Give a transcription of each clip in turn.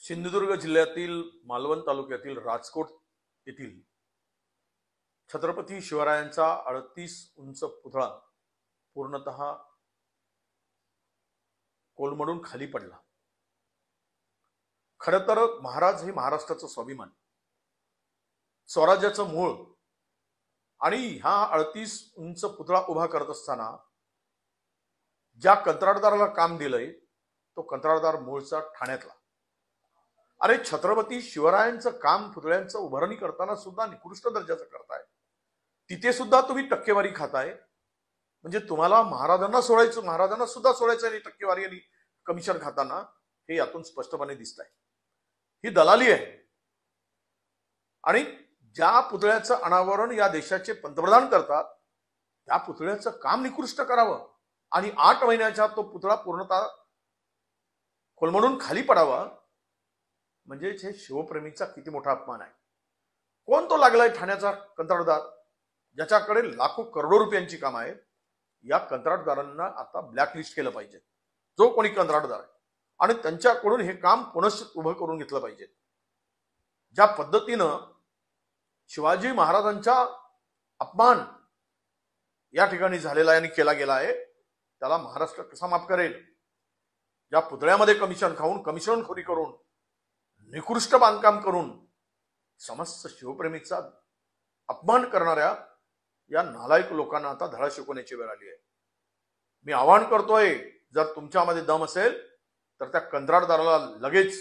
सिंधुदुर्ग जिल्ह्यातील मालवण तालुक्यातील राजकोट येथील छत्रपती शिवरायांचा 38 उंच पुतळा पूर्णतः कोलमडून खाली पडला। खरं तर महाराज हे महाराष्ट्राचं स्वाभिमान, स्वराज्याचं मूळ, आणि हा 38 उंच पुतळा उभा करत असताना ज्या कंत्राटदाराला काम दिलंय तो कंत्राटदार मूळचा ठाण्यातला। अरे छत्रपती शिवरायांचं काम पुतळ्यांचं उभारणी करताना सुद्धा निकृष्ट दर्जाचं करताय, तिथे सुद्धा तुम्ही टक्केवारी खाताय। म्हणजे तुम्हाला महाराजांना सुद्धा सोडायचं आणि टक्केवारी आणि कमिशन खाताना हे यातून स्पष्टपणे दिसत आहे। ही दलाली आहे। आणि ज्या पुतळ्याचं अनावरण या देशाचे पंतप्रधान करतात त्या पुतळ्याचं काम निकृष्ट करावं आणि 8 महिन्याच्या तो पुतळा पूर्णतः कोलमडून खाली पडावा, म्हणजे हे शिवप्रेमीचा किती मोठा अपमान आहे। कोण तो लागलाय ठाण्याचा कंत्राटदार, ज्याच्याकडे लाखो करोडो रुपयांची काम आहे। या कंत्राटदारांना आता ब्लॅकलिस्ट केलं पाहिजे, जो कोणी कंत्राटदार आहे, आणि त्यांच्याकडून हे काम पुनश्च उभं करून घेतलं पाहिजे। ज्या पद्धतीनं शिवाजी महाराजांचा अपमान या ठिकाणी झालेला आहे आणि केला गेला आहे, त्याला महाराष्ट्र कसा माफ करेल? ज्या पुतळ्यामध्ये कमिशन खाऊन, कमिशनखोरी करून, निकृष्ट बांधकाम करून समस्त शिवप्रेमीचा अपमान करणाऱ्या या नालायक लोकांना आता धडा शिकवण्याची वेळ आली आहे। मी आवाहन करतोय, जर तुमच्यामध्ये दम असेल तर त्या कंत्राटदाराला लगेच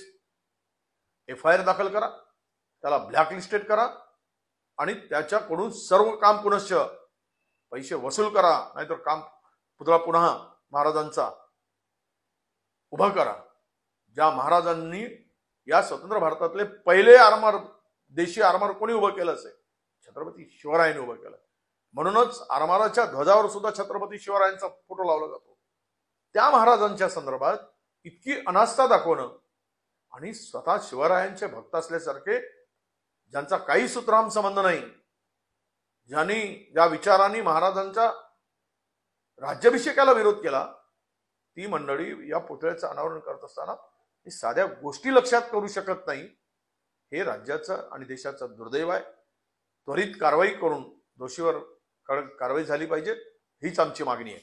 FIR दाखल करा, त्याला ब्लॅकलिस्टेड करा आणि त्याच्याकडून सर्व काम पुनश्च पैसे वसूल करा, नाहीतर काम पुतळा पुन्हा महाराजांचा उभा करा। ज्या महाराजांनी या स्वतंत्र भारतातले पहिले देशी आरमार कोणी उभं केलं असेल? छत्रपती शिवरायांनी उभं केलं। म्हणूनच आरमाराच्या ध्वजावर सुद्धा छत्रपती शिवरायांचा फोटो लावला जातो। त्या महाराजांच्या संदर्भात इतकी अनास्था दाखवणं आणि स्वतः शिवरायांचे भक्त असल्यासारखे, ज्यांचा काही सुतराम संबंध नाही, ज्या विचारांनी महाराजांच्या राज्याभिषेकाला विरोध केला, ती मंडळी या पुतळ्याचं अनावरण करत असताना हे साध्या गोष्टी लक्षात करू शकत नाही। हे राज्याचं आणि देशाचं दुर्दैव आहे। त्वरित कारवाई करून दोषीवर कारवाई झाली पाहिजे, हीच आमची मागणी आहे।